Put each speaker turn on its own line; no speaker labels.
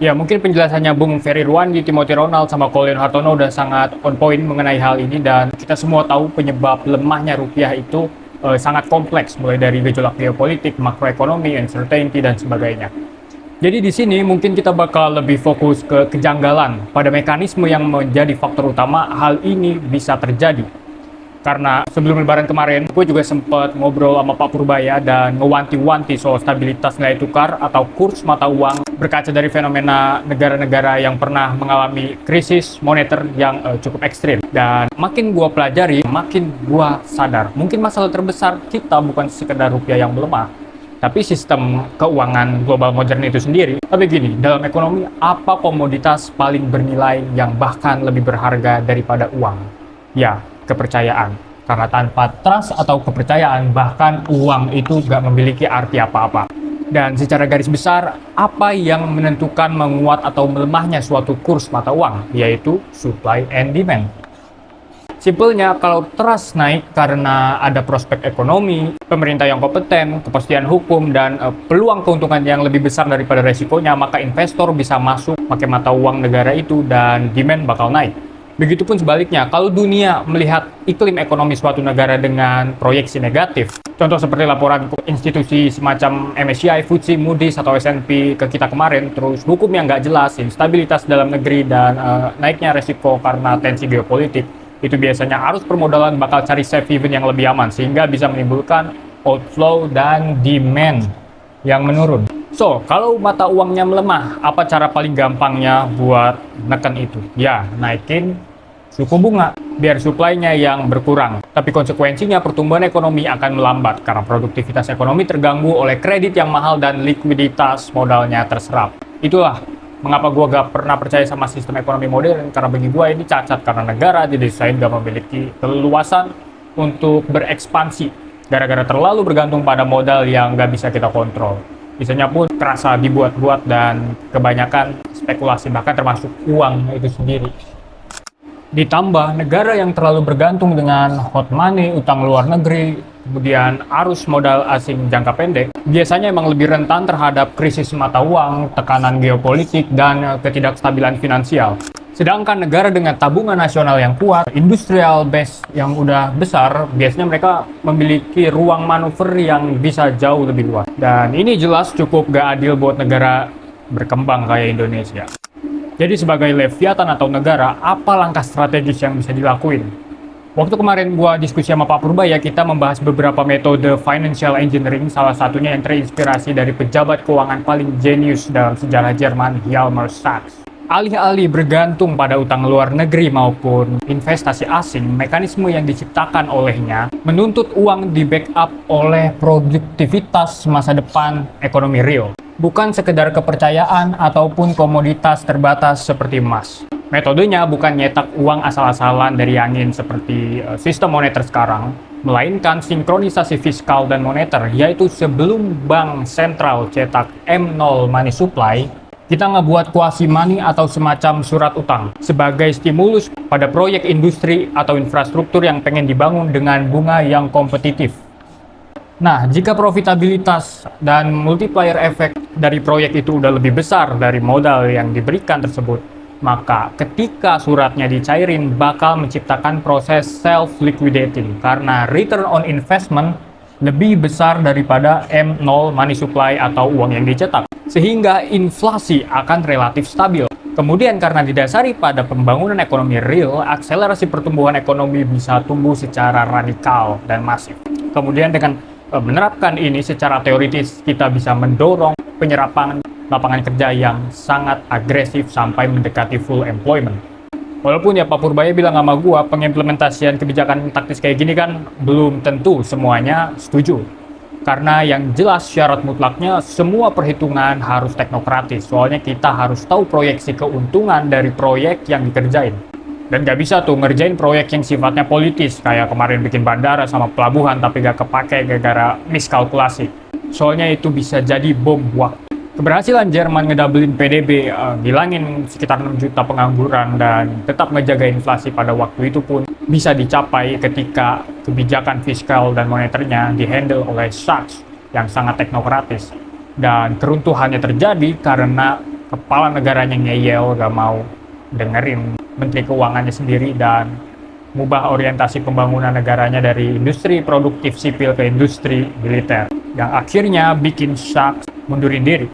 Ya, mungkin penjelasannya Bung Ferry Ruandi, Timothy Ronald, sama Colin Hartono udah sangat on point mengenai hal ini, dan kita semua tahu penyebab lemahnya rupiah itu sangat kompleks, mulai dari gejolak geopolitik, makroekonomi, uncertainty, dan sebagainya. Jadi di sini mungkin kita bakal lebih fokus ke kejanggalan pada mekanisme yang menjadi faktor utama hal ini bisa terjadi. Karena sebelum lebaran kemarin, gue juga sempat ngobrol sama Pak Purbaya dan ngewanti-wanti soal stabilitas nilai tukar atau kurs mata uang berkaca dari fenomena negara-negara yang pernah mengalami krisis moneter yang cukup ekstrim. Dan makin gue pelajari, makin gue sadar, mungkin masalah terbesar kita bukan sekedar rupiah yang melemah, tapi sistem keuangan global modern itu sendiri. Tapi gini, dalam ekonomi, apa komoditas paling bernilai yang bahkan lebih berharga daripada uang? Ya, kepercayaan. Karena tanpa trust atau kepercayaan, bahkan uang itu gak memiliki arti apa-apa. Dan secara garis besar, apa yang menentukan menguat atau melemahnya suatu kurs mata uang? Yaitu supply and demand. Simpelnya, kalau trust naik karena ada prospek ekonomi, pemerintah yang kompeten, kepastian hukum, dan peluang keuntungan yang lebih besar daripada resikonya, maka investor bisa masuk pakai mata uang negara itu dan demand bakal naik. Begitupun sebaliknya, kalau dunia melihat iklim ekonomi suatu negara dengan proyeksi negatif, contoh seperti laporan institusi semacam MSCI, FTSE, Moody's, atau S&P ke kita kemarin, terus hukum yang nggak jelas, instabilitas dalam negeri, dan naiknya resiko karena tensi geopolitik, itu biasanya arus permodalan bakal cari safe haven yang lebih aman, sehingga bisa menimbulkan outflow dan demand yang menurun. So, kalau mata uangnya melemah, apa cara paling gampangnya buat neken itu? Ya, naikin suku bunga, biar supply-nya yang berkurang. Tapi konsekuensinya pertumbuhan ekonomi akan melambat, karena produktivitas ekonomi terganggu oleh kredit yang mahal dan likuiditas modalnya terserap. Itulah mengapa gue gak pernah percaya sama sistem ekonomi modern, karena bagi gue ini cacat, karena negara didesain gak memiliki keleluasan untuk berekspansi, gara-gara terlalu bergantung pada modal yang gak bisa kita kontrol. Misalnya pun kerasa dibuat-buat dan kebanyakan spekulasi, bahkan termasuk uang itu sendiri. Ditambah negara yang terlalu bergantung dengan hot money, utang luar negeri, kemudian arus modal asing jangka pendek, biasanya emang lebih rentan terhadap krisis mata uang, tekanan geopolitik, dan ketidakstabilan finansial. Sedangkan negara dengan tabungan nasional yang kuat, industrial base yang udah besar, biasanya mereka memiliki ruang manuver yang bisa jauh lebih luas. Dan ini jelas cukup gak adil buat negara berkembang kayak Indonesia. Jadi sebagai Leviathan atau negara, apa langkah strategis yang bisa dilakuin? Waktu kemarin gua diskusi sama Pak Purbaya, kita membahas beberapa metode financial engineering, salah satunya yang terinspirasi dari pejabat keuangan paling jenius dalam sejarah Jerman, Hjalmar Sachs. Alih-alih bergantung pada utang luar negeri maupun investasi asing, mekanisme yang diciptakan olehnya menuntut uang di backup oleh produktivitas masa depan ekonomi real. Bukan sekedar kepercayaan ataupun komoditas terbatas seperti emas. Metodenya bukan nyetak uang asal-asalan dari angin seperti sistem moneter sekarang, melainkan sinkronisasi fiskal dan moneter, yaitu sebelum bank sentral cetak M0 money supply, kita ngebuat quasi money atau semacam surat utang sebagai stimulus pada proyek industri atau infrastruktur yang pengen dibangun dengan bunga yang kompetitif. Nah, jika profitabilitas dan multiplier efek dari proyek itu udah lebih besar dari modal yang diberikan tersebut, maka ketika suratnya dicairin bakal menciptakan proses self-liquidating karena return on investment lebih besar daripada M0 money supply atau uang yang dicetak, sehingga inflasi akan relatif stabil. Kemudian karena didasari pada pembangunan ekonomi real, akselerasi pertumbuhan ekonomi bisa tumbuh secara radikal dan masif. Kemudian dengan menerapkan ini secara teoritis, kita bisa mendorong penyerapan lapangan kerja yang sangat agresif sampai mendekati full employment. Walaupun ya Pak Purbaya bilang sama gua, pengimplementasian kebijakan taktis kayak gini kan belum tentu semuanya setuju. Karena yang jelas syarat mutlaknya semua perhitungan harus teknokratis. Soalnya kita harus tahu proyeksi keuntungan dari proyek yang dikerjain. Dan gak bisa tuh ngerjain proyek yang sifatnya politis, kayak kemarin bikin bandara sama pelabuhan tapi gak kepake gara-gara miskalkulasi. Soalnya itu bisa jadi bom waktu. Keberhasilan Jerman ngedoublein PDB, ngilangin sekitar 6 juta pengangguran, dan tetap ngejaga inflasi pada waktu itu pun bisa dicapai ketika kebijakan fiskal dan moneternya dihandle oleh Sachs yang sangat teknokratis. Dan keruntuhannya terjadi karena kepala negaranya ngeyel, gak mau dengerin menteri keuangannya sendiri dan mengubah orientasi pembangunan negaranya dari industri produktif sipil ke industri militer, yang akhirnya bikin Sharks mundurin diri.